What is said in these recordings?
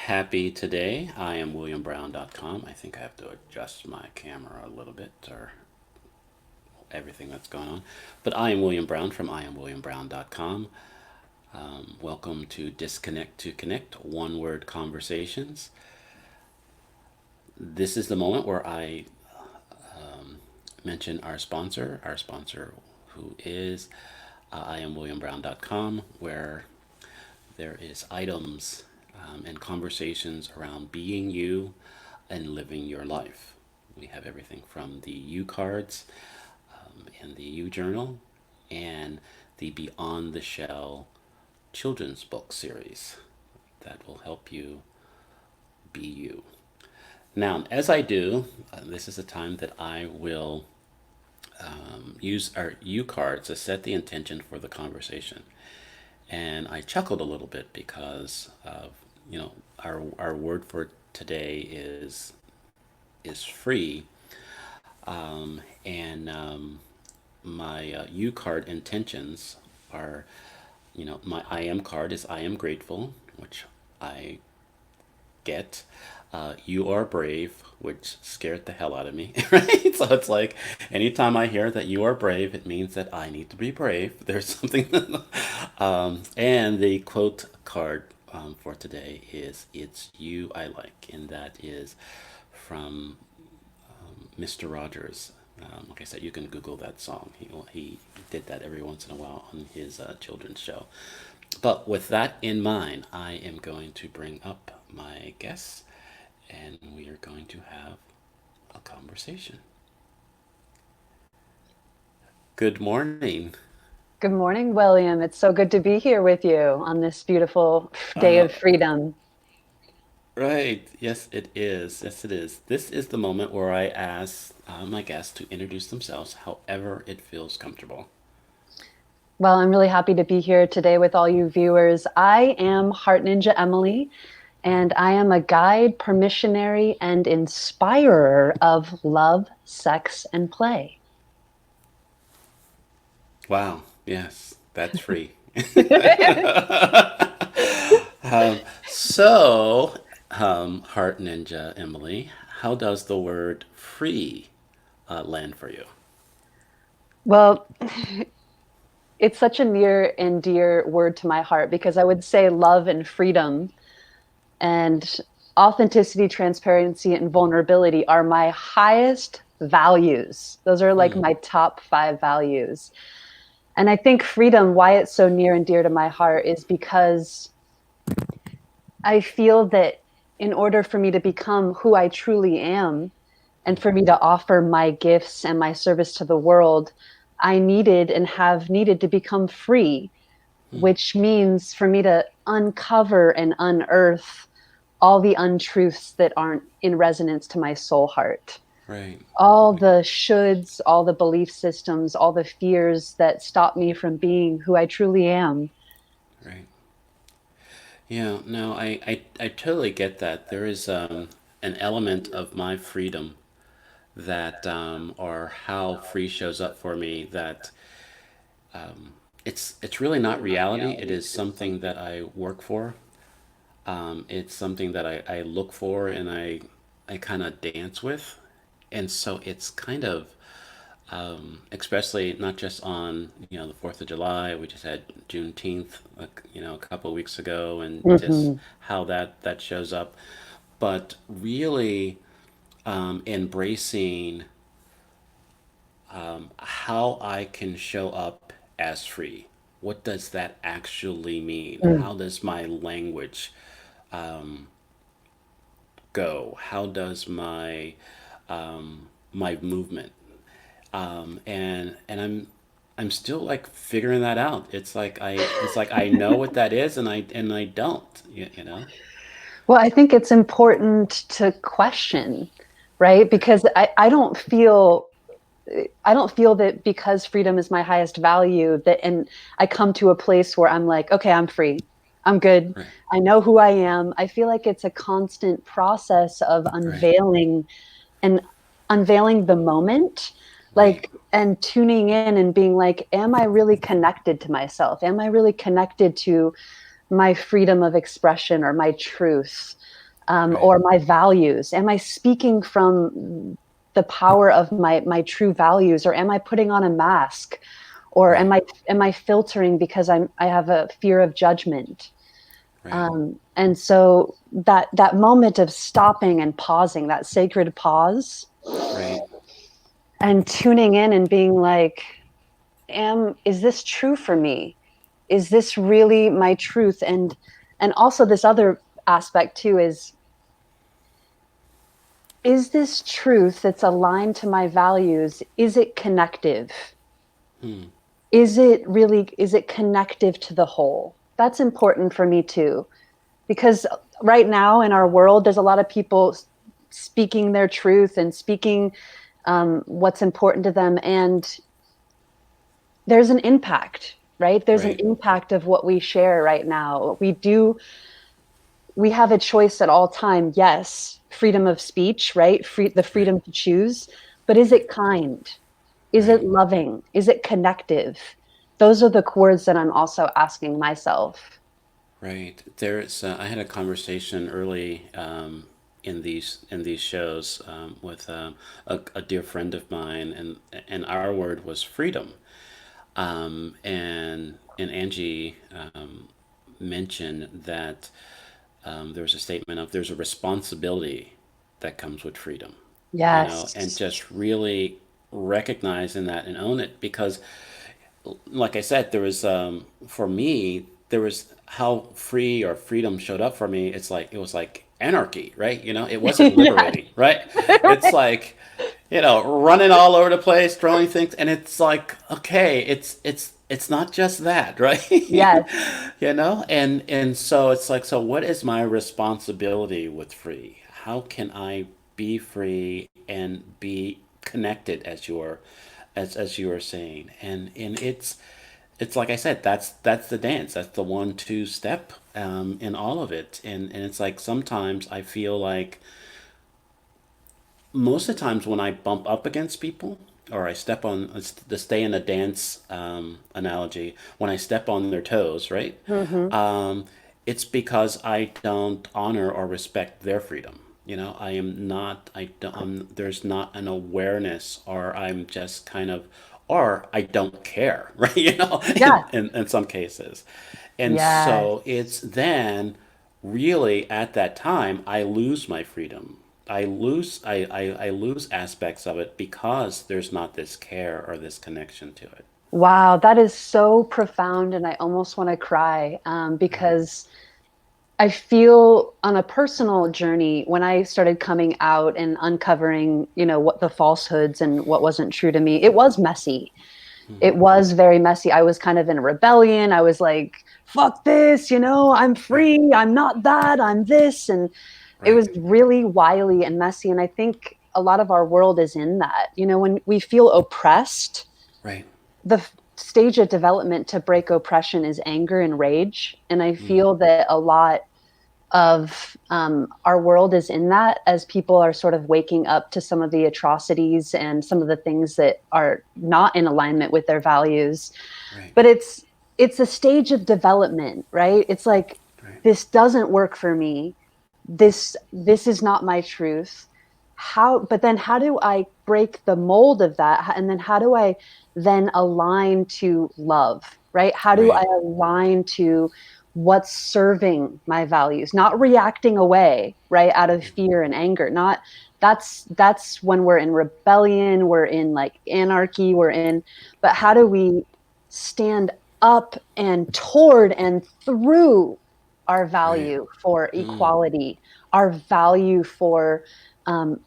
happy today. I am WilliamBrown.com. I think I have to adjust my camera a little bit or everything that's going on. But I am William Brown from IamWilliamBrown.com. Welcome to Disconnect to Connect, one word conversations. This is the moment where I mention our sponsor who is IamWilliamBrown.com, where there is items and conversations around being you and living your life. We have everything from the U cards and the U journal and the Beyond the Shell children's book series that will help you be you. Now, as I do, this is a time that I will use our U cards to set the intention for the conversation. And I chuckled a little bit because of, our word for today is free, and my U card intentions are, my I am card is I am grateful, which I get. You are brave, which scared the hell out of me, right? So it's like anytime I hear that you are brave, it means that I need to be brave. There's something. And the quote card for today is "It's you I like," and that is from Mr. Rogers. Like I said, you can Google that song. He did that every once in a while on his children's show. But with that in mind, I am going to bring up my guests and we are going to have a conversation. Good morning. Good morning, William. It's so good to be here with you on this beautiful day Uh, of freedom. right. Yes, it is. Yes, it is. This is the moment where I ask my guests to introduce themselves however it feels comfortable. Well, I'm really happy to be here today with all you viewers. I am Heart Ninja Emily, and I am a guide, permissionary, and inspirer of love, sex, and play. Wow. Yes, that's free. Heart Ninja Emily, how does the word free land for you? Well, it's such a near and dear word to my heart because I would say love and freedom and authenticity, transparency, and vulnerability are my highest values. Those are like Hmm. my top five values. And I think freedom, why it's so near and dear to my heart, is because I feel that in order for me to become who I truly am and for me to offer my gifts and my service to the world, I needed and have needed to become free, Hmm. which means for me to uncover and unearth all the untruths that aren't in resonance to my soul heart. Right. All the shoulds, all the belief systems, all the fears that stop me from being who I truly am. Right. Yeah, no, I totally get that. There is an element of my freedom that, or how free shows up for me, that it's really not reality. It is something that I work for. It's something that I look for and I kind of dance with. And so it's kind of, especially not just on, the 4th of July, we just had Juneteenth, a couple of weeks ago, and just Mm-hmm. how that shows up. But really embracing how I can show up as free. What does that actually mean? Mm. How does my language go? How does my movement? And I'm still like figuring that out. It's like I know what that is, and I don't. Well, I think it's important to question, right? Because I don't feel that because freedom is my highest value that and I come to a place where I'm like, okay, I'm free. I'm good. Right, I know who I am. I feel like it's a constant process of right, and unveiling the moment, right, like and tuning in and being like, am I really connected to myself? Am I really connected to my freedom of expression or my truth, Right. or my values? Am I speaking from the power of my true values, or am I putting on a mask, or Right. am I filtering because I have a fear of judgment? Right. And so that moment of stopping and pausing, that sacred pause, Right. and tuning in and being like, am is this true for me? Is this really my truth? And also this other aspect too is this truth that's aligned to my values, is it connective? Hmm. Is it connective to the whole? That's important for me too, because right now in our world there's a lot of people speaking their truth and speaking what's important to them, and there's an impact, right? There's an Right. impact of what we share right now. We have a choice at all time. Yes, freedom of speech, right? The Right. freedom to choose, but is Right. it kind? Is it Right. loving? Is it connective? Those are the words that I'm also asking myself. Right. There's. I had a conversation early in these shows with a dear friend of mine, and our word was freedom. And Angie mentioned that there was a statement of there's a responsibility that comes with freedom, you know, and Yes. just really recognizing that and own it because like I said, there was for me there was how free or freedom showed up for me. It's like it was like anarchy, right? You know, it wasn't Yes. liberating, right? It's like running all over the place, throwing things, and it's like okay, it's not just that, right? Yes. And so it's like so what is my responsibility with free? How can I be free and be connected as you were saying, and it's like I said, that's the dance, that's the 1 2 step in all of it, and it's like sometimes I feel like most of the times when I bump up against people or I step on to stay in a dance analogy, when I step on their toes, right? Hmm. Um, it's because I don't honor or respect their freedom. I am not. I don't. There's not an awareness, or I'm just kind of, or I don't care, right? Yeah. In some cases, and Yes. so it's then really at that time I lose my freedom. I lose aspects of it because there's not this care or this connection to it. Wow, that is so profound, and I almost want to cry, Right. because I feel on a personal journey when I started coming out and uncovering, what the falsehoods and what wasn't true to me. It was messy. Hmm. It was very messy. I was kind of in rebellion. I was like, fuck this, I'm Right. free. I'm not that. I'm this. And it Right. was really wily and messy. And I think a lot of our world is in that. When we feel oppressed, Right. the stage of development to break oppression is anger and rage. And I Hmm. feel that a lot of our world is in that, as people are sort of waking up to some of the atrocities and some of the things that are not in alignment with their values. Right. But it's a stage of development, right? It's like, Right. this doesn't work for me. This is not my truth. But then how do I break the mold of that? And then how do I then align to love, right? How do I Right. align to what's serving my values, not reacting away, right, out of fear and anger? Not That's when we're in rebellion, we're in like anarchy, but how Right. do we stand up and toward and through our Right. value for Mm. equality, our value for um,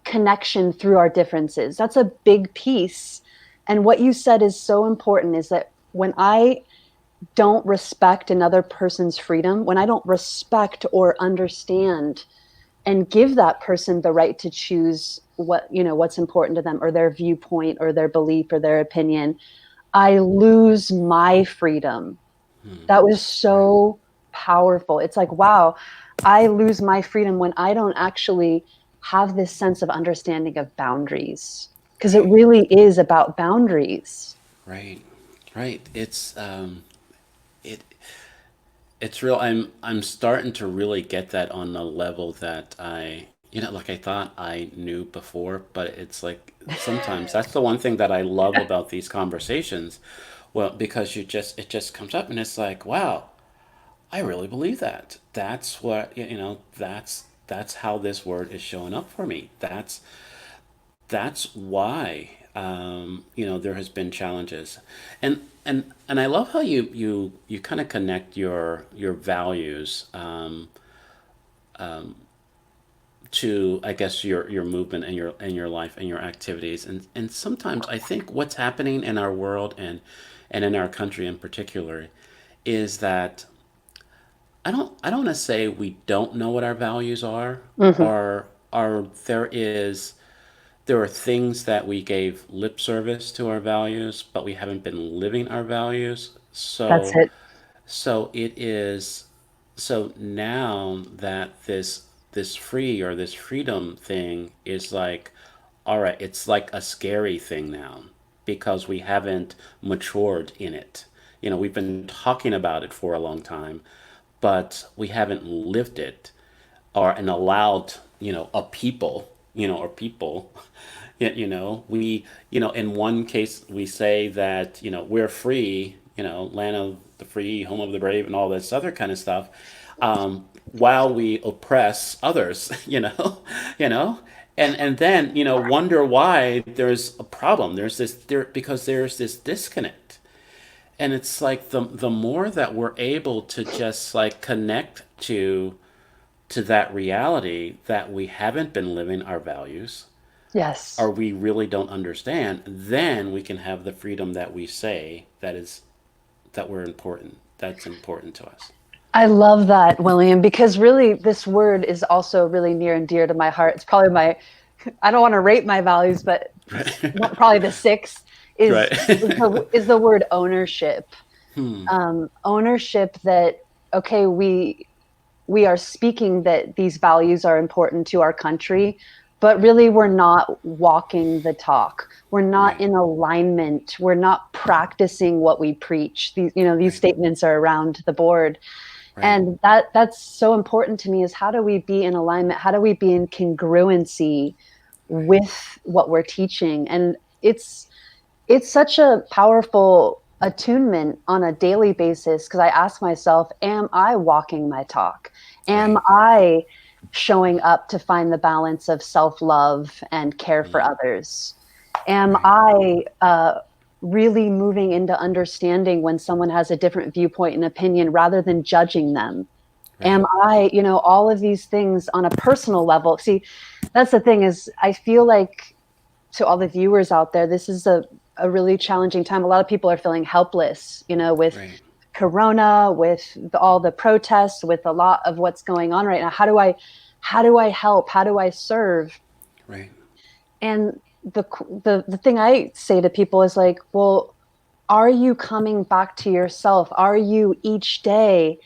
connection through our differences? That's a big piece. And what you said is so important, is that when I don't respect another person's freedom, when I don't respect or understand and give that person the right to choose what's important to them, or their viewpoint or their belief or their opinion, I lose my freedom. Mm. That was Right. so powerful. It's like, wow, I lose my freedom when I don't actually have this sense of understanding of boundaries, because it Right. really is about boundaries. Right. Right. It it's real. I'm starting to really get that on the level that like I thought I knew before, but it's like sometimes that's the one thing that I love about these conversations. Well, because it just comes up and it's like, wow, I really believe that. That's what, that's how this word is showing up for me. That's why there has been challenges, and I love how you kind of connect your values to, I guess, your movement and your life and your activities, and sometimes I think what's happening in our world and in our country in particular is that I don't want to say we don't know what our values are, Hmm. or there are things that we gave lip service to our values, but we haven't been living our values. That's So, it. so it is. So now that this free or this freedom thing is like, all right, it's like a scary thing now because we haven't matured in it. We've been talking about it for a long time, but we haven't lived it or and allowed a people or people we in one case we say that we're free, land of the free, home of the brave, and all this other kind of stuff, while we oppress others. you know and then wonder why there's a problem, because there's this disconnect. And it's like the more that we're able to just like connect to that reality that we haven't been living our values Yes. or we really don't understand, then we can have the freedom that we say that we're important. That's important to us. I love that, William, because really this word is also really near and dear to my heart. It's probably I don't want to rate my values, but Right. probably the sixth is Right. is the word ownership. Ownership that, okay, we are speaking that these values are important to our country, but really we're not walking the talk. We're not Right. in alignment. We're not practicing what we preach. These Right. statements are around the board. Right. And that's so important to me, is how do we be in alignment? How do we be in congruency Right. with what we're teaching? And it's such a powerful attunement on a daily basis, because I ask myself, am I walking my talk? Am Right. I showing up to find the balance of self-love and care for others? Am Right. I really moving into understanding when someone has a different viewpoint and opinion rather than judging them? Am Right. I, all of these things on a personal level? See, that's the thing, is I feel like, to all the viewers out there, this is a really challenging time. A lot of people are feeling helpless, with Right. Corona, with all the protests, with a lot of what's going on right now. How do I help? How do I serve? Right. And the thing I say to people is like, well, are you coming back to yourself? Are you each day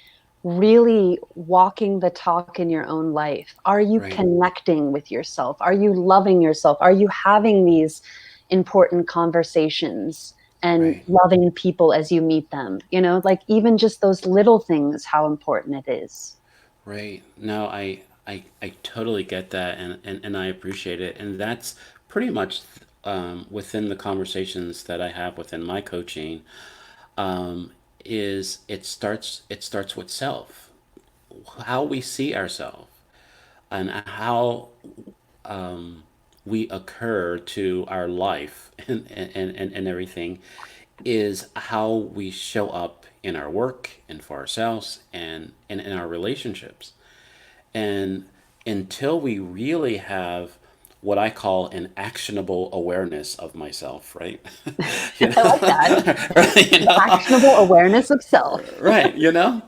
really walking the talk in your own life? Are you Right. connecting with yourself? Are you loving yourself? Are you having these important conversations and Right. loving people as you meet them? Like even just those little things, how important it is. Right. No, I totally get that, and I appreciate it. And that's pretty much within the conversations that I have within my coaching, is it starts with self, how we see ourselves, and how we occur to our life and everything is how we show up in our work and for ourselves and in our relationships. And until we really have what I call an actionable awareness of myself, right? you I like know, that. right, The actionable awareness of self. right,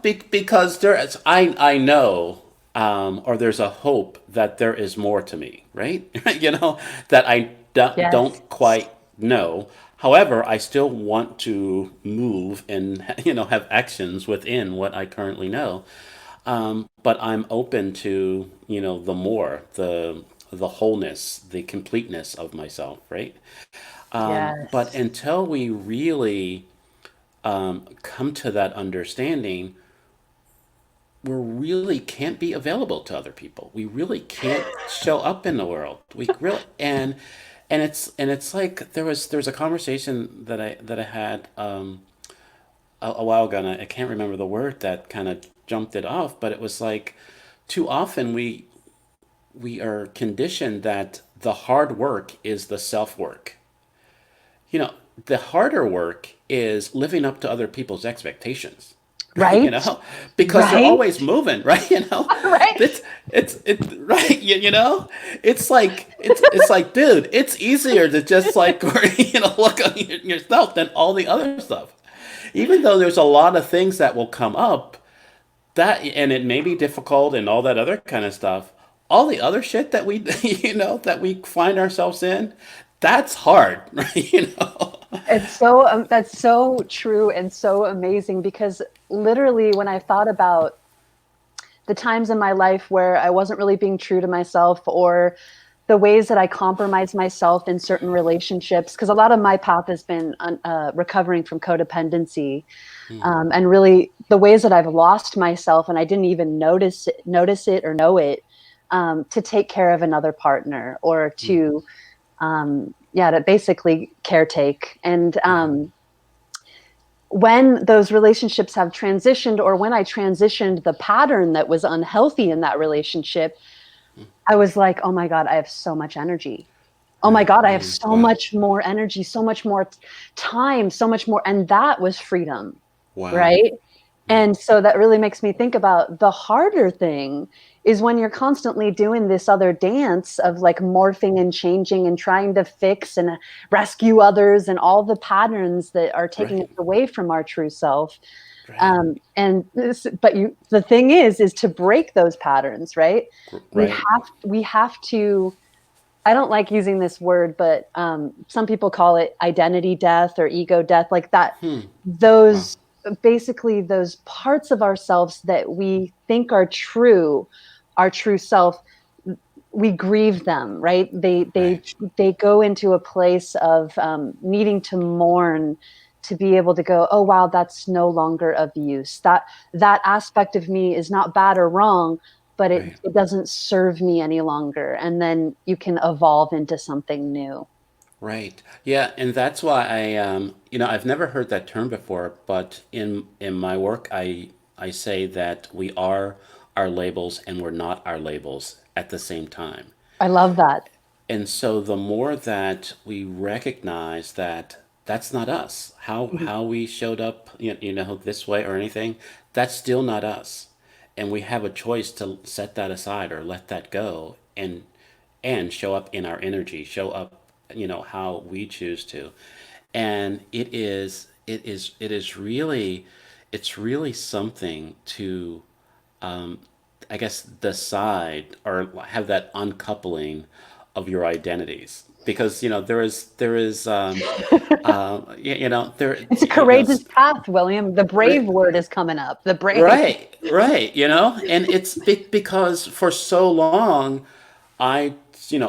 because I know, or there's a hope that there is more to me, right? That I Yes. don't quite know. However, I still want to move and have actions within what I currently know. But I'm open to the more, the wholeness, the completeness of myself, right? But Yes. until we really come to that understanding, we really can't be available to other people. We really can't show up in the world. We really and it's like there was a conversation that I had a while ago, and I can't remember the word that kind of jumped it off, but it was like too often we are conditioned that the hard work is the self work. You know, the harder work is living up to other people's expectations. Right, Right? because they're Right? always moving, right? Right? It's right, it's like it's like, dude, it's easier to just like look on yourself than all the other stuff. Even though there's a lot of things that will come up, that and it may be difficult and all that other kind of stuff, all the other shit that we that we find ourselves in, that's hard. Right, It's so that's so true and so amazing because literally when I thought about the times in my life where I wasn't really being true to myself or the ways that I compromise myself in certain relationships, because a lot of my path has been recovering from codependency, Hmm. and really the ways that I've lost myself and I didn't even notice it or know it, to take care of another partner or Hmm. to yeah, to basically caretake. And Hmm. when those relationships have transitioned, or when I transitioned the pattern that was unhealthy in that relationship, I was like, oh my God, I have so much energy. Oh my Right. God, I have Mm, so wow. much more energy, so much more time, so much more. And that was freedom, Wow. right? Mm, And so that really makes me think about the harder thing is when you're constantly doing this other dance of like morphing and changing and trying to fix and rescue others and all the patterns that are taking us right. away from our true self. Right. The thing is to break those patterns, right? Right. We have to. I don't like using this word, but some people call it identity death or ego death, like that. Hmm. Wow. Those basically those parts of ourselves that we think are true, our true self, we grieve them, right? Right. They go into a place of needing to mourn to be able to go, oh wow, that's no longer of use. That aspect of me is not bad or wrong, but Right. it doesn't serve me any longer. And then you can evolve into something new. Right. Yeah, and that's why I've never heard that term before, but in my work, I say that we are our labels and we're not our labels at the same time. I love that. And so the more that we recognize that that's not us, Mhm. how we showed up, this way or anything, that's still not us. And we have a choice to set that aside or let that go and show up in our energy, show up, how we choose to. And it is really it's really something to I guess decide or have that uncoupling of your identities, because there is there It's a courageous path, William. The brave word is coming up. The brave. right, and it's because for so long I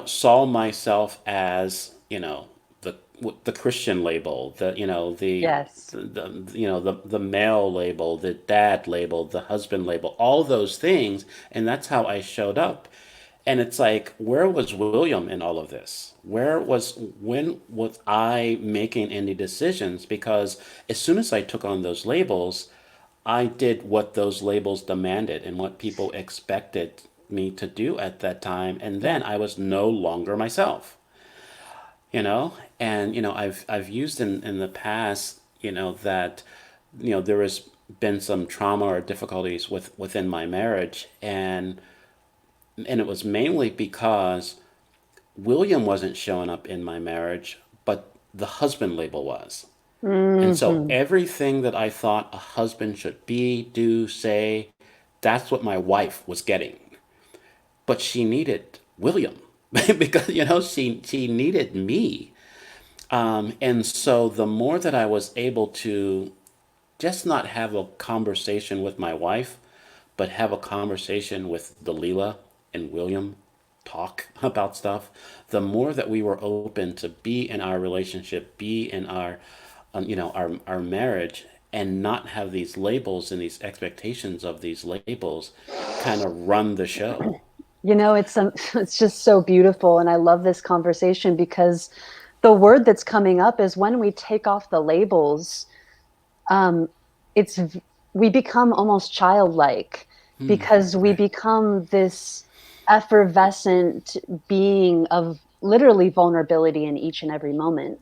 saw myself as the the Christian label, Yes. the male label, the dad label, the husband label, all those things, and that's how I showed up. And it's like, where was William in all of this? When was I making any decisions? Because as soon as I took on those labels, I did what those labels demanded and what people expected me to do at that time, and then Yes. I was no longer myself. And I've used in the past, that there has been some trauma or difficulties within my marriage, and it was mainly because William wasn't showing up in my marriage, but the husband label was. And so Hmm. everything that I thought a husband should be, do, say, that's what my wife was getting. But she needed William because she needed me. And so the more that I was able to just not have a conversation with my wife, but have a conversation with Dalila and William, talk about stuff, the more that we were open to be in our relationship, be in our marriage, and not have these labels and these expectations of these labels kind of run the show. It's just so beautiful, and I love this conversation because the word that's coming up is when we take off the labels, um, it's we become almost childlike because we Right. become this effervescent being of literally vulnerability in each and every moment.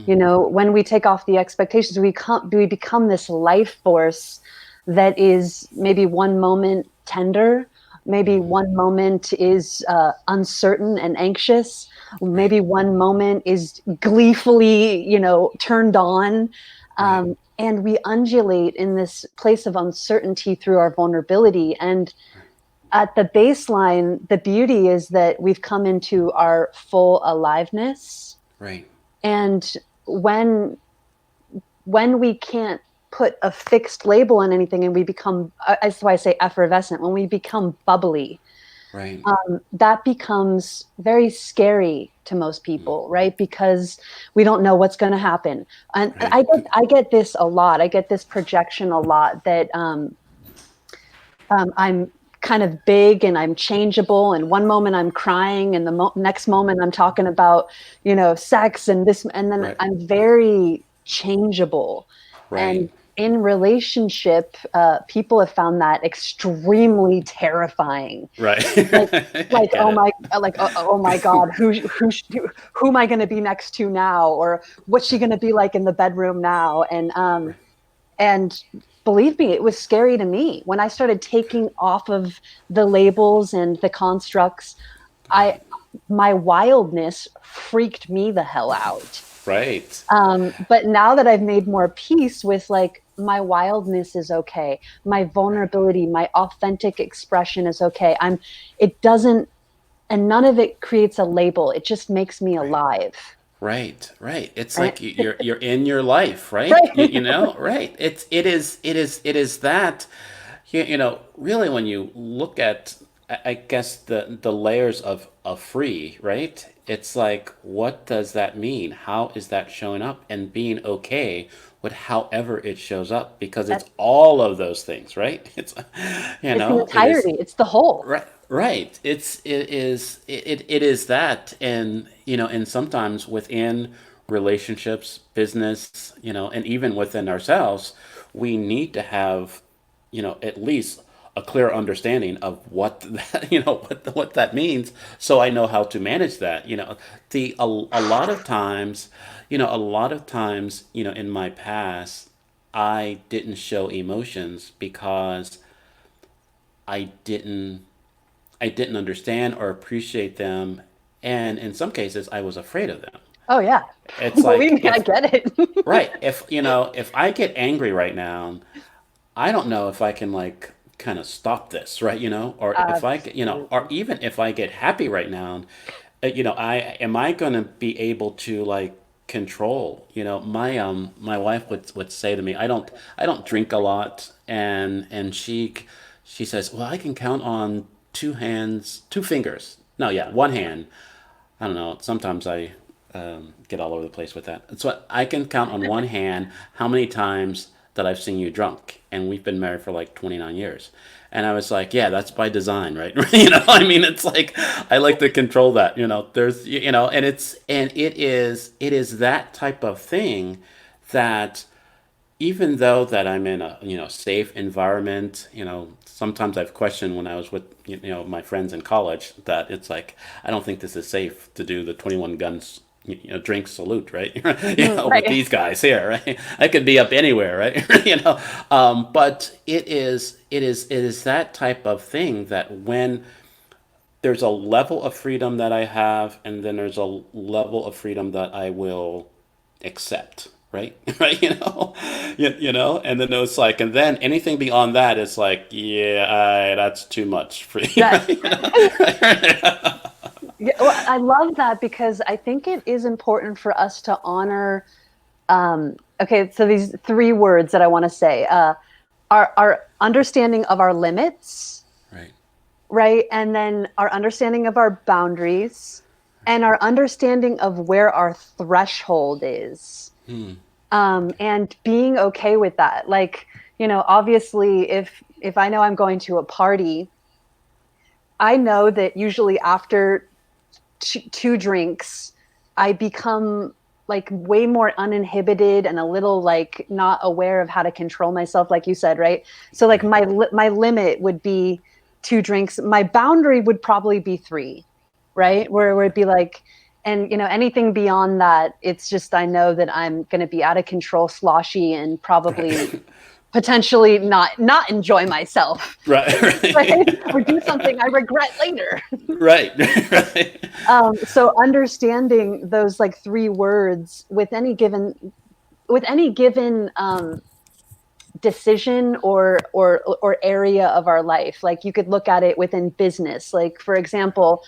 When we take off the expectations, we become this life force that is maybe one moment tender, maybe one moment is uncertain and anxious, Right. maybe one moment is gleefully, turned on. Right. And we undulate in this place of uncertainty through our vulnerability. And at the baseline, the beauty is that we've come into our full aliveness. Right. And when when we can't put a fixed label on anything and we become, that's why I say effervescent, when we become bubbly, Right. that becomes very scary to most people, right? Because we don't know what's going to happen. And Right. I get this a lot. I get this projection a lot that I'm kind of big and I'm changeable. And one moment I'm crying, and the next moment I'm talking about, sex and this, and then Right. I'm very changeable. Right. And in relationship, people have found that extremely terrifying. Right. Like, I get it. oh my God, who am I going to be next to now, or what's she going to be like in the bedroom now? And believe me, it was scary to me when I started taking off of the labels and the constructs. I Right. My wildness freaked me the hell out. Right. But now that I've made more peace with, like, my wildness is okay, my Right. vulnerability, my authentic expression is okay. It doesn't, and none of it creates a label. It just makes me Right. alive. Right, right. It's Right. like you're in your life, right? Right. Right. It is that really when you look at I guess the layers of free, right? It's like what does that mean? How is that showing up and being okay with however it shows up because it's That's all of those things, right? It's it's the it is entirety. It's the whole. right, right. It is that, and and sometimes within relationships, business, and even within ourselves, we need to have, at least a clear understanding of what that, what that means, so I know how to manage that. A lot of times, in my past, I didn't show emotions because I didn't I didn't understand or appreciate them, and in some cases I was afraid of them. Oh yeah. It's Believe like me, I if get it. right, if I get angry right now, I don't know if I can like kind of stop this, right? Or if I get, or Absolutely. even if I get happy right now, I going to be able to like control, my wife would say to me, I don't drink a lot, and she says, well, I can count on two fingers. No, yeah, one hand. I don't know. Sometimes I get all over the place with that. So I can count on one hand how many times that I've seen you drunk, and we've been married for like 29 years. And I was like, yeah, that's by design, right? I mean, it's like I like to control that. There's, and it is that type of thing that even though that I'm in a safe environment, sometimes I've questioned when I was with my friends in college that it's like I don't think this is safe to do the 21 guns drink salute, right? With Right. these guys here, right? I could be up anywhere, right? But it is that type of thing that when there's a level of freedom that I have, and then there's a level of freedom that I will accept, right? Right, and then it's like, and then anything beyond that is like, yeah, that's too much for you, That right? Right? Yeah, well, I love that because I think it is important for us to honor. Okay, so these three words that I want to say: our understanding of our limits, Right. right, and then our understanding of our boundaries, and our understanding of where our threshold is. And being okay with that. Like, obviously, if I know I'm going to a party, I know that usually after two drinks, I become like way more uninhibited and a little like not aware of how to control myself, like you said, right? So like Right. my limit would be two drinks. My boundary would probably be three, Right. right? Where it'd be like, and anything beyond that, it's just I know that I'm going to be out of control, sloshy, and probably Right. potentially not enjoy myself, Right. right? Right. Or do something I regret later. Right. Right. So understanding those like three words with any given decision or area of our life, like you could look at it within business. Like for example,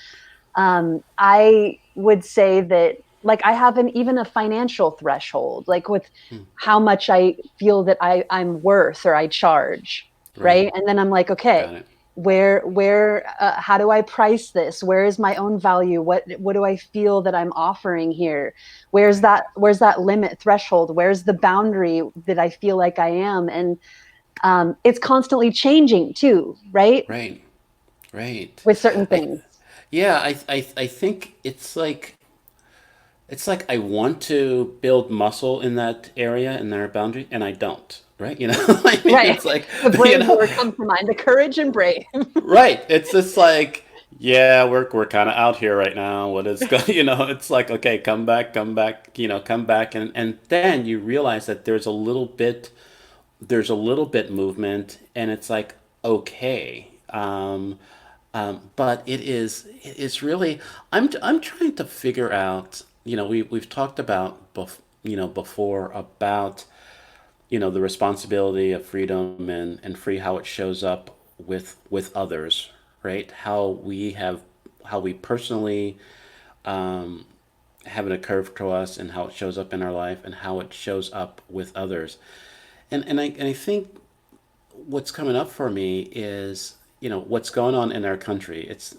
I would say that like I have an even a financial threshold, like with Hmm. how much I feel that I'm worth or I charge, Right. right? And then I'm like, okay, Got it. where how do I price this? Where is my own value? What do I feel that I'm offering here? Right. Where's that limit threshold? Where's the boundary that I feel like I am? And it's constantly changing too, right? Right. Right. With certain I things. Yeah, I think it's like I want to build muscle in that area in their boundary, and I don't. Right? I mean, Right. it's like, The you brave know, word comes to mind. The courage and brave. right? It's just like, yeah, we're kind of out here right now. What is going? It's like, okay, come back, come back. Come back, and then you realize that there's a little bit movement, and it's like, okay. But it's really, I'm trying to figure out. We've talked about before about the responsibility of freedom and free, how it shows up with others, right? How we personally have it occur to us, and how it shows up in our life, and how it shows up with others. And I think what's coming up for me is what's going on in our country. Is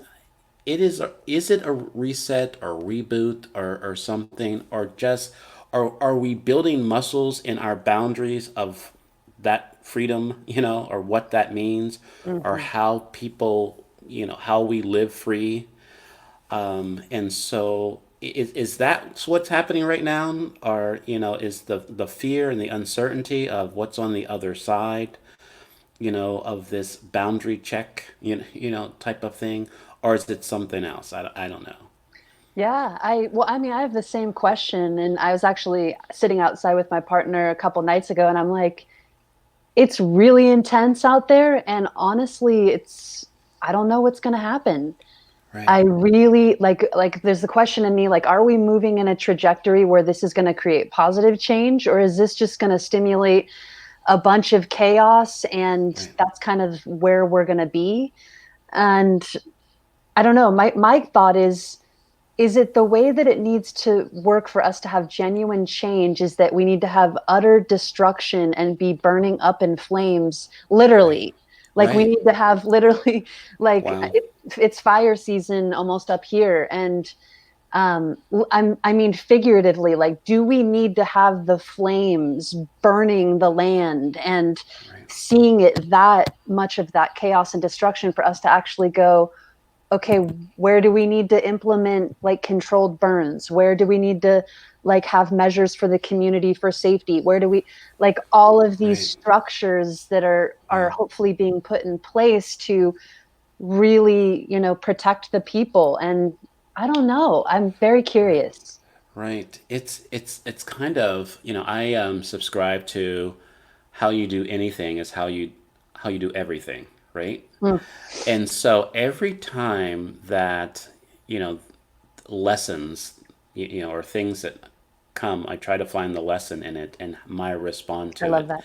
it a reset or reboot or something, or just are we building muscles in our boundaries of that freedom, or what that means, or Mhm. how people, how we live free. And so is that what's happening right now, or is the fear and the uncertainty of what's on the other side, of this boundary check, type of thing, or is it something else? I don't know. Yeah, well, I mean, I have the same question, and I was actually sitting outside with my partner a couple nights ago, and I'm like, it's really intense out there, and honestly, I don't know what's going to happen. Right. I really like there's the question in me like, are we moving in a trajectory where this is going to create positive change, or is this just going to stimulate a bunch of chaos, and Right. that's kind of where we're going to be? And I don't know. My thought is it the way that it needs to work for us to have genuine change is that we need to have utter destruction and be burning up in flames, Right. literally. Like we Right. need to have literally like Wow. it's fire season almost up here, and I mean figuratively, like do we need to have the flames burning the land and Right. seeing it that much of that chaos and destruction for us to actually go, okay, where do we need to implement like controlled burns? Where do we need to like have measures for the community for safety? Where do we like all of these Right. structures that are Yeah. hopefully being put in place to really, protect the people? And I don't know. I'm very Right. curious. Right. It's kind of, I subscribe to how you do anything is how you do everything, right? Mm, And so every time that, you know, lessons, or things that come, I try to find the lesson in it and my respond I to love it. that.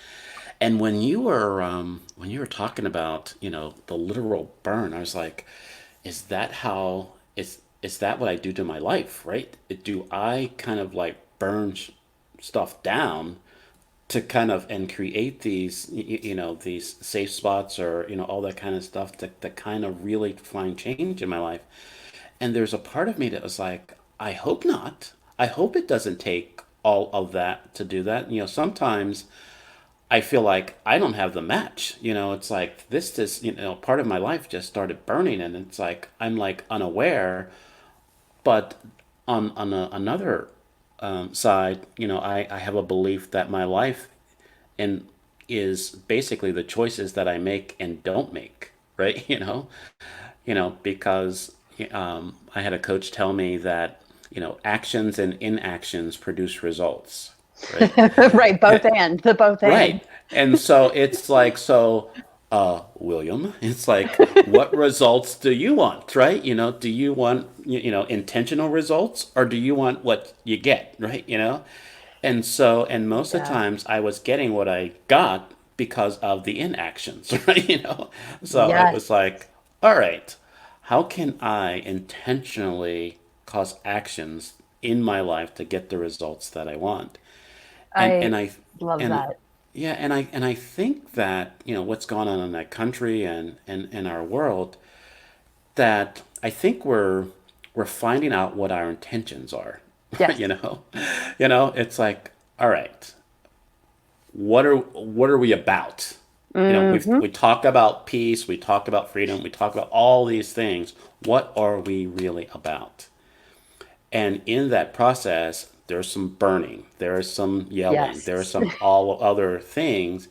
And when you were talking about, the literal burn, I was like, is that what I do to my life, right? Do I kind of like burn stuff down to kind of and create these safe spots, or all that kind of stuff to kind of really find change in my life? And there's a part of me that was like, I hope not. I hope it doesn't take all of that to do that. Sometimes I feel like I don't have the match. It's like this is, part of my life just started burning, and it's like I'm like unaware. But on another side, I have a belief that my life and is basically the choices that I make and don't make, right? Because I had a coach tell me that actions and inactions produce results, right? Right, both and the both and. Right. And so it's like, so, William, it's like, what results do you want, right? Do you want, intentional results, or do you want what you get, right? And most of the Yeah. times I was getting what I got because of the inactions, right? So it was Yes. like, all right, how can I intentionally cause actions in my life to get the results that I want? and I and I love and that. yeah, and I think that what's going on in that country and in our world, that I think we're finding out what our intentions are. you Yes. know, it's like, all right, what are we about? We Hmm. talk about peace, we talk about freedom, we talk about all these things. What are we really about? And in that process, there's some burning, there's some yelling, there's Yes. some all other things.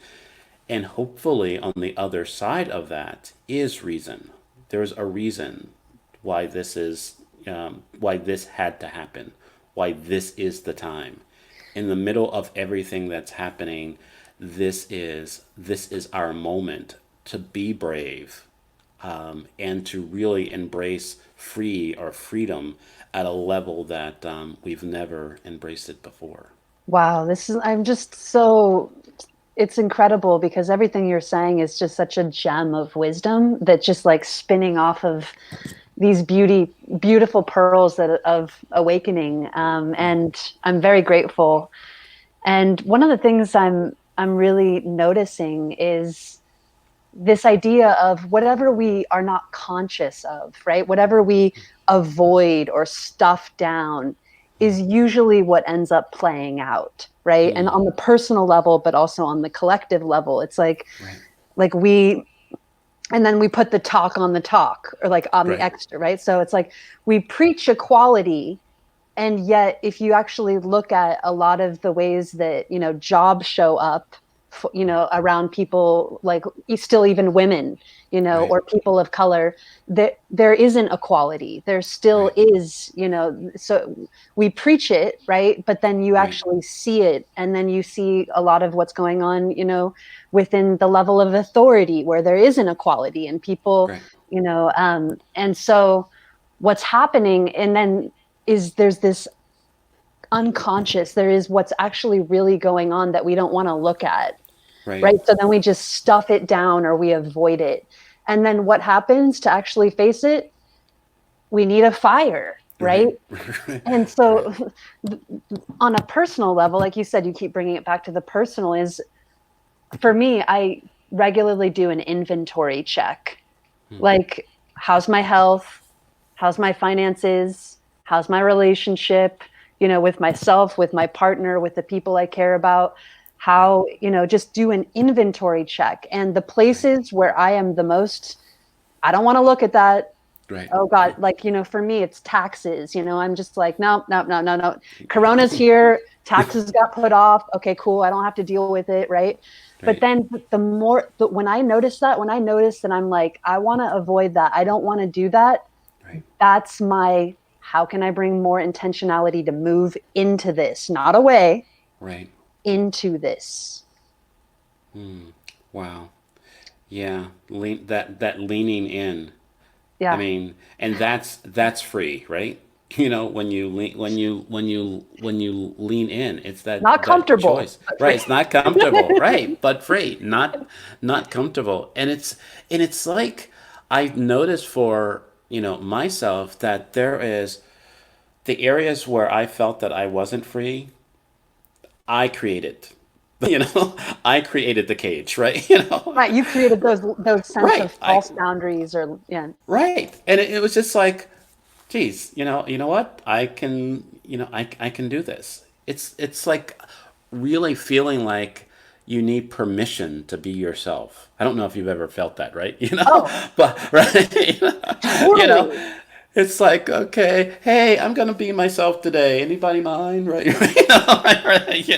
And hopefully, on the other side of that is reason. There's a reason why why this had to happen, why this is the time. In the middle of everything that's happening, this is our moment to be brave, and to really embrace freedom at a level that we've never embraced it before. Wow, I'm just so, it's incredible because everything you're saying is just such a gem of wisdom that just like spinning off of these beautiful pearls that of awakening. And I'm very grateful. And one of the things I'm really noticing is this idea of whatever we are not conscious of, right? Whatever we avoid or stuff down is usually what ends up playing out, right? And on the personal level, but also on the collective level, it's Right, like we, and then we put the talk on the talk or like on the right, extra, right? So it's like we preach equality, and yet if you actually look at a lot of the ways that jobs show up, around people, like still even women, right, or people of color, that there isn't equality, there still right, is, so we preach it, right, but then you right, actually see it, and then you see a lot of what's going on, within the level of authority where there isn't equality and people, right, and so what's happening, and then is there's this unconscious, there is what's actually really going on that we don't want to look at, right, right? So then we just stuff it down or we avoid it. And then what happens to actually face it? We need a fire, right? right, And right. so on a personal level, like you said, you keep bringing it back to the personal, is for me, I regularly do an inventory check. Like, how's my health? How's my finances? How's my relationship, with myself, with my partner, with the people I care about? Right, How, just do an inventory check. And the right, places where I am the most, I don't want to look at that. right, Oh God, right, like, for me, it's taxes. I'm just like, no, no, no, no, no. Corona's here. Taxes got put off. Okay, cool. I don't have to deal with it. Right. But right, then but when I notice that I'm like, I want to avoid that. I don't want to do that. right, That's my, how can I bring more intentionality to move into this, not away, right. into this. Wow. Yeah, that leaning in. I Yeah. mean, and that's free, right? When you lean in, it's Not that comfortable, choice, but right? free. It's not comfortable, right? But free, not comfortable, and it's like I've noticed for myself that there is the areas where I felt that I wasn't free, I created. I created the cage, right? Right. You created those sense Right. of false boundaries, or yeah. Right. And it was just like, geez, you know what? I can do this. it's like really feeling like you need permission to be yourself. I don't know if you've ever felt that, right? Oh, But right, you know, totally. it's like, okay, hey, I'm gonna be myself today. Anybody mind, right? Right,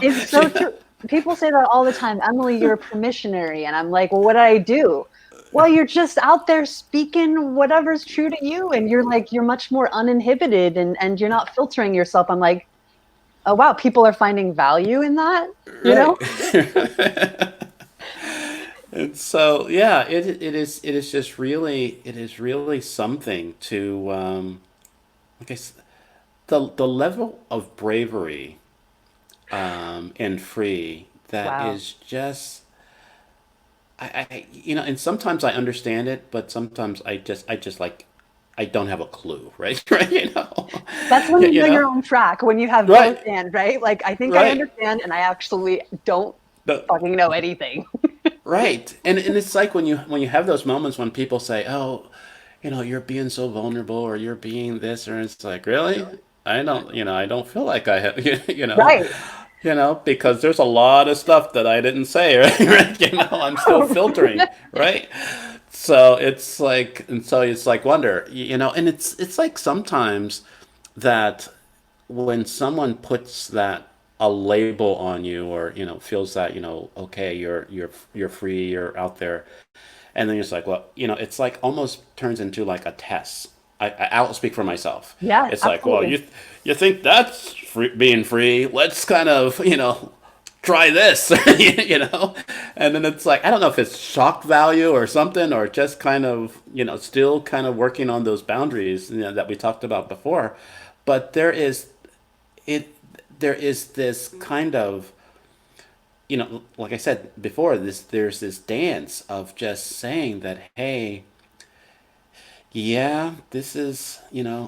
It's so yeah, true. People say that all the time. Emily, you're a permissionary. And I'm like, well, what did I do? Well, you're just out there speaking whatever's true to you. And you're like, you're much more uninhibited and you're not filtering yourself. I'm like, oh, wow, people are finding value in that, you know? right. And so, yeah, it is just really it is really something to I guess the level of bravery and free that Wow. is just and sometimes I understand it, but sometimes I just like I don't have a clue, right? Right, That's when you, you you know know, you're on track, when you have both right, and, right? Like, I think I right. understand and I actually don't The, fucking know anything. Right. And it's like when you have those moments when people say, "Oh, you're being so vulnerable or you're being this," or it's like, "Really? I don't feel like I have, Right. because there's a lot of stuff that I didn't say, right? Right? I'm still filtering, right? So it's like wonder, and it's like sometimes that when someone puts that a label on you or feels that okay, you're free, you're out there, and then you're just like, well, it's like almost turns into like a test. I'll speak for myself. Yeah, It's like, well, absolutely. you think that's being free, let's kind of try this, and then it's like, I don't know if it's shock value or something, or just kind of still kind of working on those boundaries that we talked about before. But it there is this kind of like I said before, there's this dance of just saying that, hey, yeah, this is,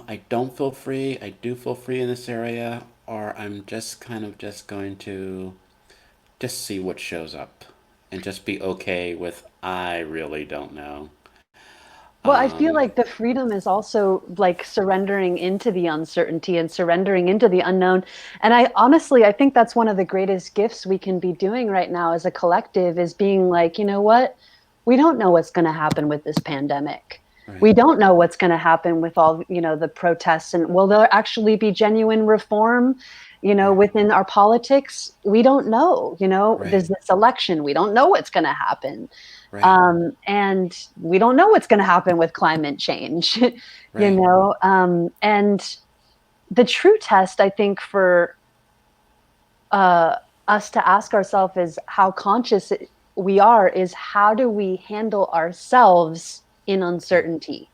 I don't feel free, I do feel free in this area, or I'm just kind of just going to just see what shows up and just be okay with I really don't know. Well, I feel um like the freedom is also like surrendering into the uncertainty and surrendering into the unknown. And I honestly, I think that's one of the greatest gifts we can be doing right now as a collective is being like, you know what? We don't know what's going to happen with this pandemic. We right, don't know what's going to happen with all, the protests, and will there actually be genuine reform, right, within our politics? We don't know, right, there's this election. We don't know what's going to happen. right, And we don't know what's going to happen with climate change, right, and the true test, I think, for uh, us to ask ourselves is how conscious we are, is how do we handle ourselves in uncertainty?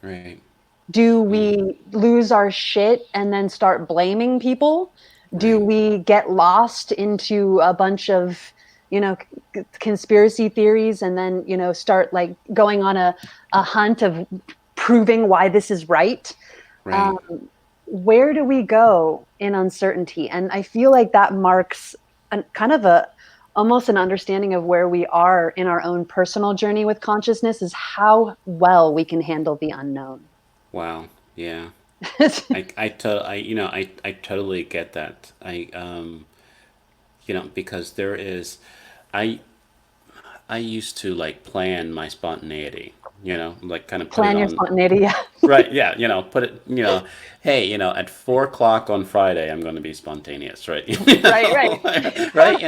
right, Do mm, we lose our shit and then start blaming people? Do right, we get lost into a bunch of, conspiracy theories and then, start like going on a hunt of proving why this is right? right. Um, where do we go in uncertainty? And I feel like that marks kind of a almost an understanding of where we are in our own personal journey with consciousness, is how well we can handle the unknown. Wow, yeah. I totally get that. Because I I used to like plan my spontaneity, like kind of put it Plan your on. spontaneity. Yeah. Right, yeah, put it, hey, at 4 o'clock on Friday, I'm going to be spontaneous, right? Right, right. Right,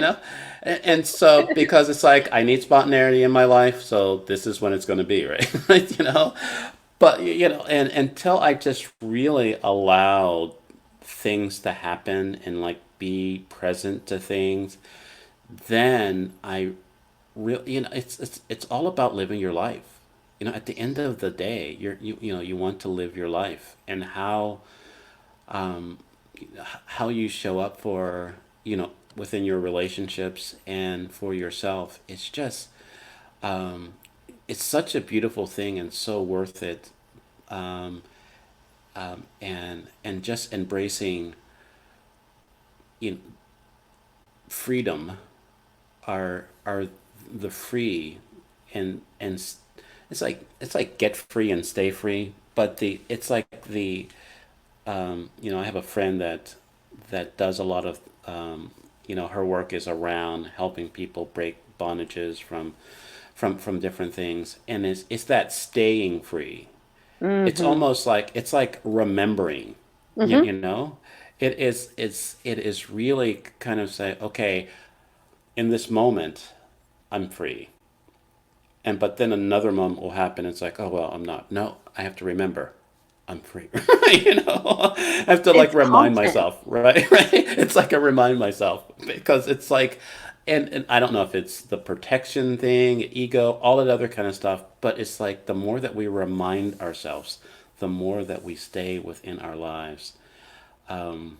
and so because it's like I need spontaneity in my life, so this is when it's going to be, right? Right, but and until I just really allowed things to happen and like be present to things, then I really, it's all about living your life. At the end of the day, you want to live your life, and how you show up for within your relationships and for yourself. It's such a beautiful thing and so worth it. And just embracing you know, freedom are the free, and it's like get free and stay free, but the it's like the I have a friend that does a lot of, her work is around helping people break bondages from different things, and it's that staying free. It's Hmm. almost like it's like remembering, you, Hmm. you know, it is really kind of say, okay, in this moment, I'm free. And but then another moment will happen. It's like, oh well, I'm not. No, I have to remember, I'm free. I have to like It's remind constant. myself, right? Right. It's like I remind myself because it's like, and I don't know if it's the protection thing, ego, all that other kind of stuff. But it's like the more that we remind ourselves, the more that we stay within our lives. Um,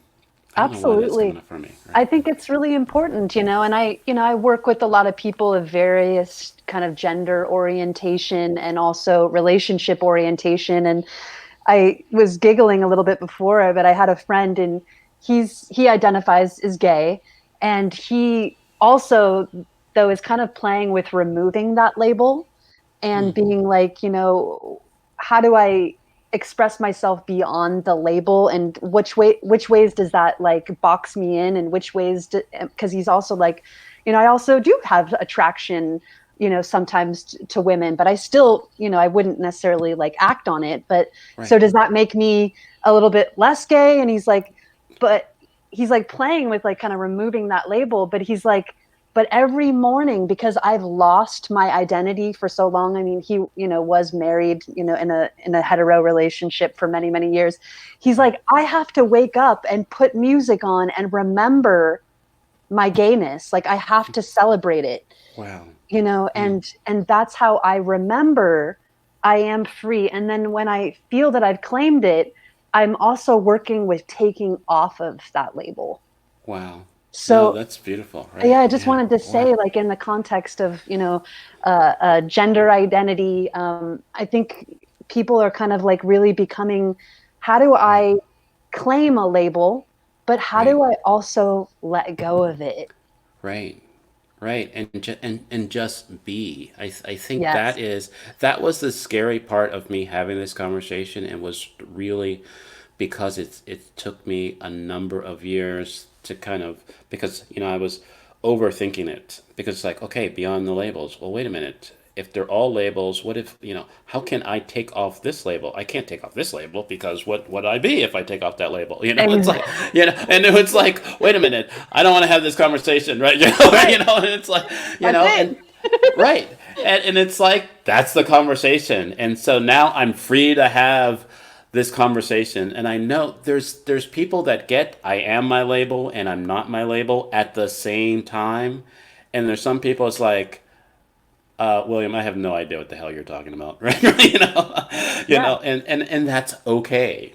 I don't know why that's coming Absolutely. up for me, I right? think it's really important, and I work with a lot of people of various kind of gender orientation and also relationship orientation. And I was giggling a little bit before, but I had a friend and he identifies as gay, and he also though is kind of playing with removing that label and Hmm. being like, how do I express myself beyond the label, and which ways does that like box me in, and which ways because he's also like, I also do have attraction, sometimes to women, but I still, I wouldn't necessarily like act on it. But so Right. does that make me a little bit less gay? And but he's like playing with like kind of removing that label, but he's like, but every morning, because I've lost my identity for so long. I mean, he, was married, in a hetero relationship for many, many years. He's Right. like, I have to wake up and put music on and remember my gayness. Like I have to celebrate it, Wow. Hmm. and that's how I remember I am free. And then when I feel that I've claimed it, I'm also working with taking off of that label. Wow. No, So that's beautiful, yeah, right? I just Yeah. wanted to Wow. say, like in the context of, gender identity, I think people are kind of like really becoming, how do Right. I claim a label, but how Right. do I also let go of it? Right. Right. And just be. I think Yes. that was the scary part of me having this conversation, and was really because it took me a number of years to kind of, because I was overthinking it, because it's like, okay, beyond the labels. Well, wait a minute. If they're all labels, what if, how can I take off this label? I can't take off this label, because what would I be if I take off that label? It's like, Exactly. and it's like, wait a minute, I don't want to have this conversation, right? Right. And it's like, That's and it. right. And it's like, that's the conversation. And so now I'm free to have this conversation. And I know there's people that get I am my label and I'm not my label at the same time. And there's some people it's like, William, I have no idea what the hell you're talking about, right? Yeah. And that's okay.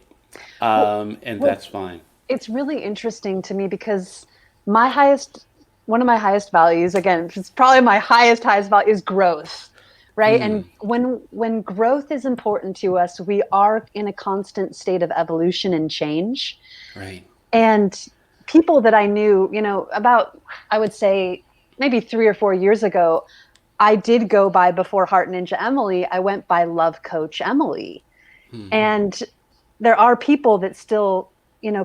Well, And well, that's fine. it's really interesting to me because my highest one of my highest values, again, it's probably my highest value, is growth, right? Hmm. And when growth is important to us, we are in a constant state of evolution and change. Right. And people that I knew, about, I would say maybe 3 or 4 years ago, I did go by, before Heart Ninja Emily, I went by Love Coach Emily. Hmm. And there are people that still,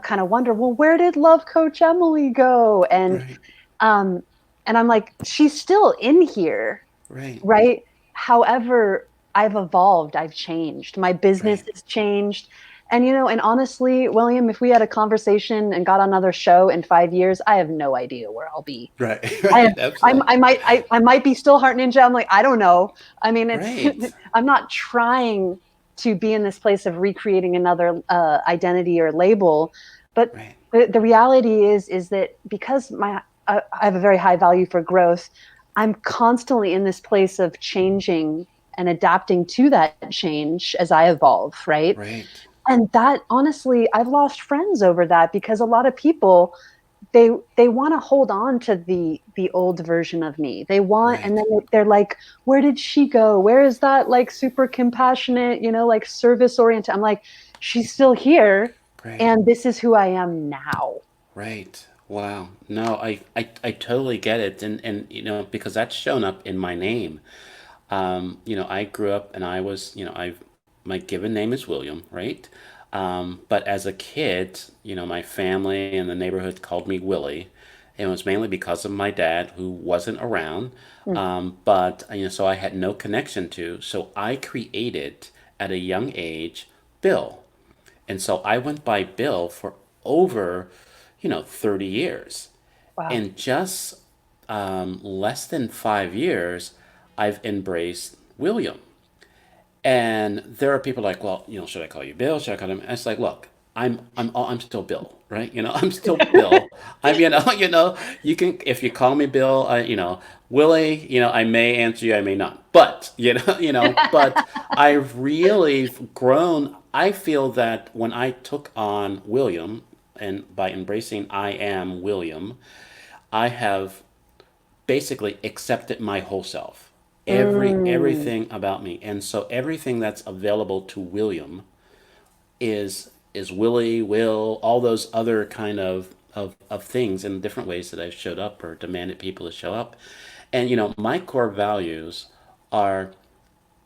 kind of wonder, well, where did Love Coach Emily go? Right. Um, and I'm like, she's still in here, Right. right? However, I've evolved, I've changed, my business Right. has changed. And and honestly, William, if we had a conversation and got on another show in 5 years, I have no idea where I'll be. Right. I have, Right. Absolutely. I might be still Heart Ninja. I'm like, I don't know. I mean, Right. I'm not trying to be in this place of recreating another identity or label, but Right. the reality is that because I have a very high value for growth, I'm constantly in this place of changing and adapting to that change as I evolve, right? Right. And that, honestly, I've lost friends over that, because a lot of people, they they want to hold on to the old version of me. They want, and Right. then they're like, where did she go? Where is that like super compassionate, like service oriented? I'm like, she's still here, Right. and this is who I am now. Right. Wow. No, I totally get it. And because that's shown up in my name. I grew up and I was, my given name is William, right? But as a kid, my family and the neighborhood called me Willie. It was mainly because of my dad, who wasn't around. Mm. But so I had no connection to. So I created at a young age Bill, and so I went by Bill for over, 30 years. Wow. In just less than 5 years, I've embraced William. And there are people like, well, should I call you Bill? Should I call him? And it's like, look, I'm still Bill, right? I'm still Bill. I'm, you can, if you call me Bill, Willie, I may answer you, I may not. But but I've really grown. I feel that when I took on William, and by embracing I am William, I have basically accepted my whole self, Mm, everything about me, and so everything that's available to William is Willie, Will, all those other kind of things in different ways that I've showed up or demanded people to show up. And my core values are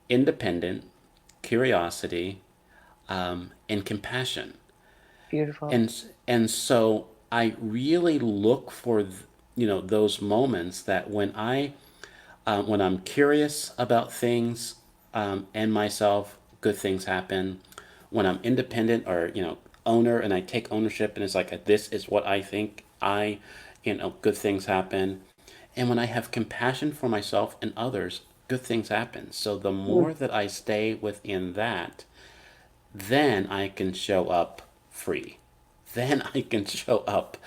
independent, curiosity, and compassion. beautiful. And so I really look for those moments that when I'm curious about things and myself, good things happen. When I'm independent or owner, and I take ownership, and it's like this is what I think good things happen. And when I have compassion for myself and others, good things happen. So the Mm. more that I stay within that, then I can show up free. Then I can show up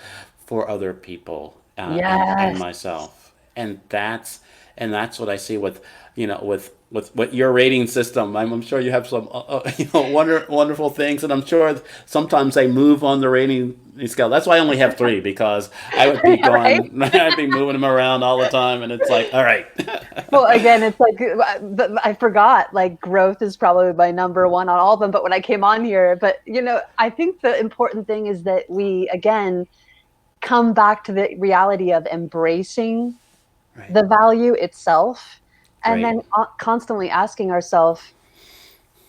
for other people and Yes. myself. And that's what I see with with your rating system. I'm sure you have some wonderful things, and I'm sure sometimes they move on the rating scale. That's why I only have three, because I would be Right? going, I'd be moving them around all the time, and it's like, all right. Well, again, it's like I forgot, like, growth is probably my number one on all of them. But when I came on here, but I think the important thing is that we again come back to the reality of embracing Right, the value itself, and right, then constantly asking ourselves,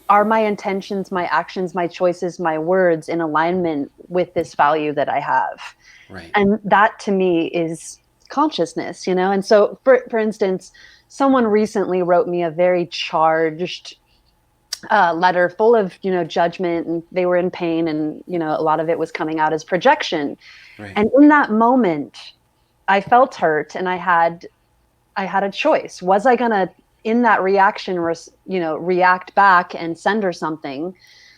are my intentions, my actions, my choices, my words in alignment with this value that I have? right, And that to me is consciousness. And so for instance, someone recently wrote me a very charged letter full of judgment, and they were in pain, and a lot of it was coming out as projection. right, And in that moment, I felt hurt, and I had a choice. Was I going to, in that reaction, react back and send her something?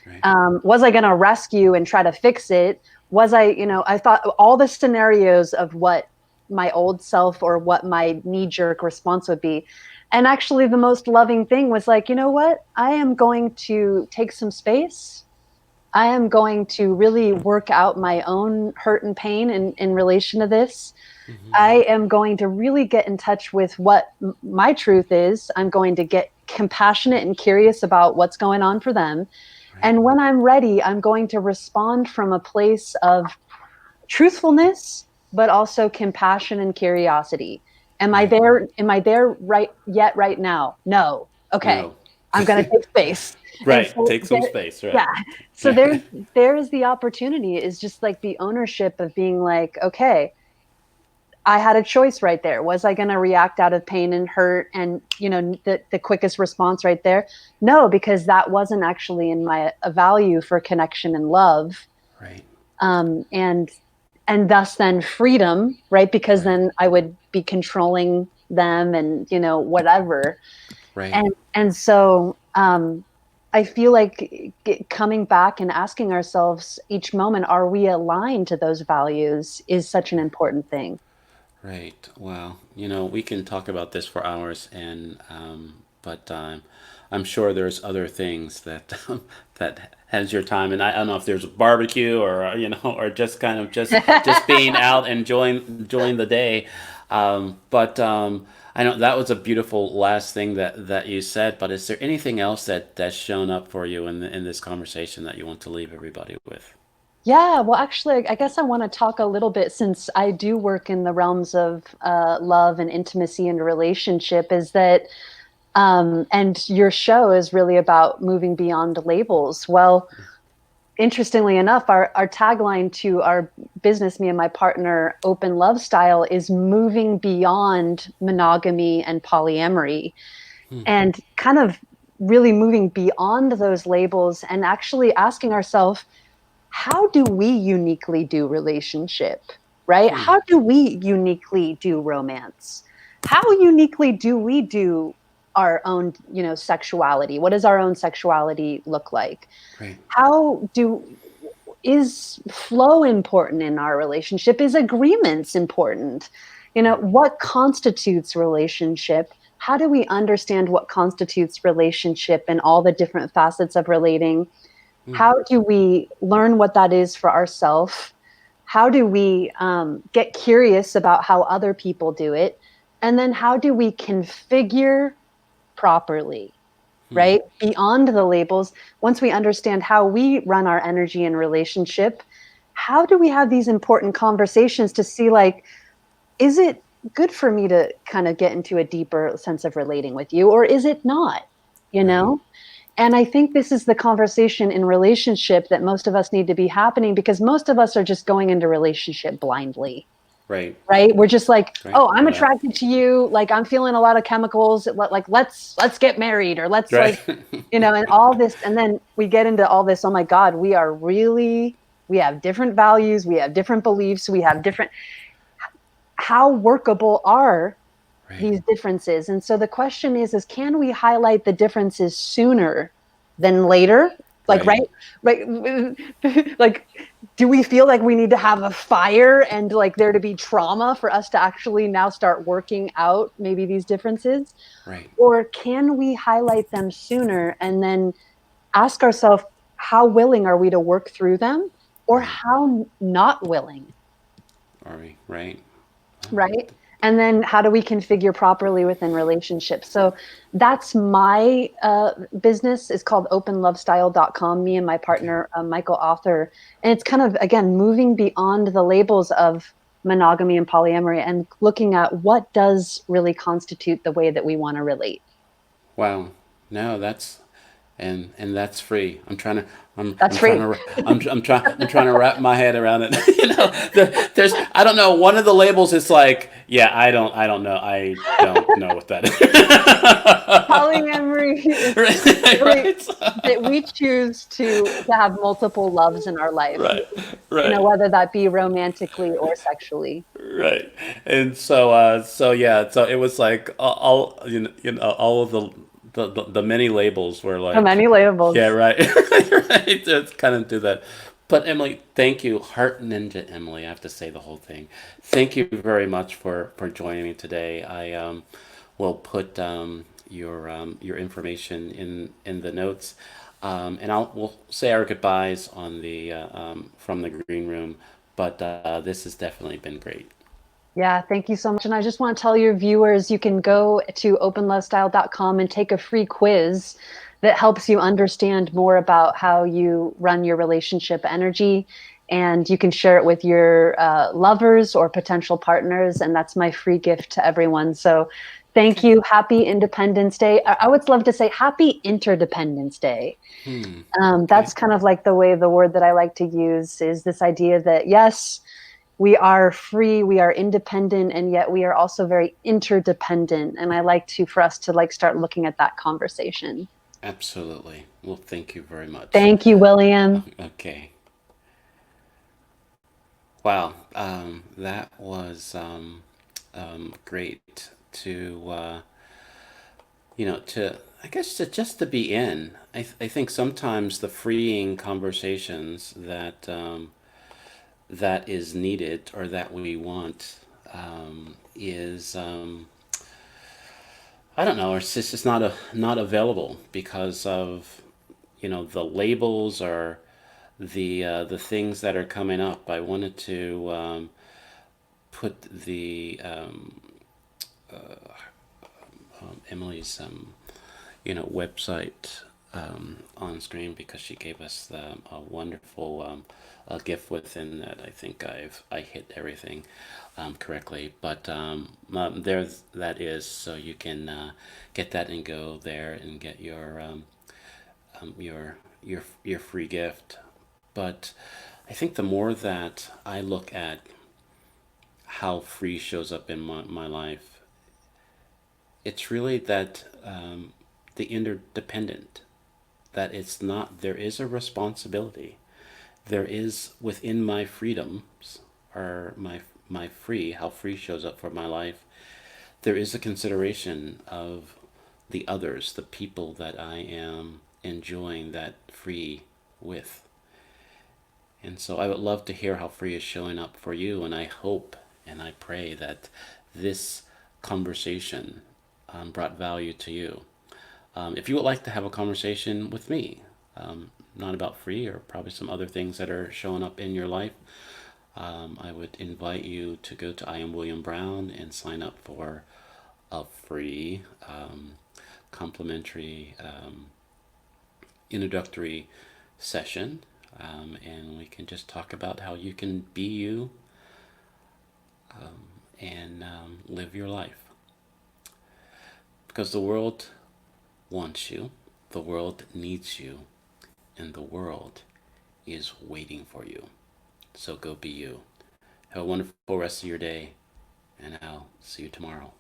right, Was I going to rescue and try to fix it? Was I thought all the scenarios of what my old self or what my knee jerk response would be. And actually, the most loving thing was like, you know what? I am going to take some space. I am going to really work out my own hurt and pain in relation to this. I am going to really get in touch with what my truth is. I'm going to get compassionate and curious about what's going on for them. right, And when I'm ready, I'm going to respond from a place of truthfulness, but also compassion and curiosity. Am I right. there? Am I there right yet right now? No. Okay. No. I'm going to take space. And Right. so Take some there, space. yeah. Right. So there is the opportunity, is just like the ownership of being like, okay, I had a choice right there. Was I going to react out of pain and hurt and, the quickest response right there? No, because that wasn't actually in my a value for connection and love. Right. Um, and, and thus then freedom, right? Because Right. then I would be controlling them and, whatever. Right. And so, I feel like coming back and asking ourselves each moment, are we aligned to those values, is such an important thing. Right. Wow. We can talk about this for hours, and but I'm sure there's other things that that has your time, and I don't know if there's a barbecue or or just kind of just being out and enjoying the day. But I know that was a beautiful last thing that you said. But is there anything else that's shown up for you in this conversation that you want to leave everybody with? Yeah, well, actually, I guess I want to talk a little bit, since I do work in the realms of love and intimacy and relationship, is that, and your show is really about moving beyond labels. Well, interestingly enough, our tagline to our business, me and my partner, Open Love Style, is moving beyond monogamy and polyamory and kind of really moving beyond those labels and actually asking ourselves, how do we uniquely do relationship, right? How do we uniquely do romance? How uniquely do we do our own, sexuality? What does our own sexuality look like? Right. How do is flow important in our relationship? Is agreements important? Right. What constitutes relationship? How do we understand what constitutes relationship and all the different facets of relating? Mm. How do we learn what that is for ourselves? How do we get curious about how other people do it? And then how do we configure properly, right? Beyond the labels, once we understand how we run our energy in relationship, how do we have these important conversations to see, like, is it good for me to kind of get into a deeper sense of relating with you, or is it not? You Right. know? And I think this is the conversation in relationship that most of us need to be happening because most of us are just going into relationship blindly, Right. right? We're just like, Right. oh, I I'm know that. attracted to you. Like I'm feeling a lot of chemicals. Like let's get married or let's Right. like, and all this. And then we get into all this. Oh my God, we have different values. We have different beliefs. We have different, how workable are Right. these differences? And so the question is can we highlight the differences sooner than later? Like Right. right, like do we feel like we need to have a fire and like there to be trauma for us to actually now start working out maybe these differences? Right. Or can we highlight them sooner and then ask ourselves, how willing are we to work through them, or Right. how not willing? All right. Right. Right. And then how do we configure properly within relationships? So that's my business. Is called openlovestyle.com. Me and my Okay. partner, Michael Author. And it's kind of, again, moving beyond the labels of monogamy and polyamory and looking at what does really constitute the way that we want to relate. Wow. No, that's and that's free. That's I'm trying free. to I'm trying to wrap my head around it. There's I don't know. One of the labels is like, yeah, I don't know what that Polyamory is is. really Right. that we choose to have multiple loves in our life, Right. Right. whether that be romantically or sexually. Right. And so yeah, so it was like all all of the many labels were So like, many yeah, labels. right. Right. Just kind of do that. But Emily, thank you, Heart Ninja Emily. I have to say the whole thing. Thank you very much for joining me today. I will put your information in the notes, and we'll say our goodbyes on the from the green room. But this has definitely been great. Yeah, thank you so much. And I just want to tell your viewers you can go to openlovestyle.com and take a free quiz that helps you understand more about how you run your relationship energy. And you can share it with your lovers or potential partners. And that's my free gift to everyone. So thank Okay. you. Happy Independence Day. I would love to say happy Interdependence Day. Okay. That's kind of like the way the word that I like to use is this idea that, yes, we are free, we are independent, and yet we are also very interdependent. And I like to, for us to like start looking at that conversation. Absolutely. Well, thank you very much. Thank you, William. Okay. Wow. That was great to to I guess to just to be in. I think sometimes the freeing conversations that is needed or that we want is I don't know, or it's just not not available because of the labels or the things that are coming up. I wanted to put the Emily's website on screen because she gave us a wonderful gift within that. I think I hit everything correctly, but there's that is so you can get that and go there and get your your free gift. But I think the more that I look at how free shows up in my life, it's really that the interdependent, that it's not, there is a responsibility. There is within my freedoms, or my free, how free shows up for my life, there is a consideration of the others, the people that I am enjoying that free with. And so I would love to hear how free is showing up for you. And I hope and I pray that this conversation brought value to you. If you would like to have a conversation with me, not about free or probably some other things that are showing up in your life, I would invite you to go to I Am William Brown and sign up for a free complimentary introductory session, and we can just talk about how you can be you and live your life. Because the world wants you, the world needs you, and the world is waiting for you. So go be you. Have a wonderful rest of your day, and I'll see you tomorrow.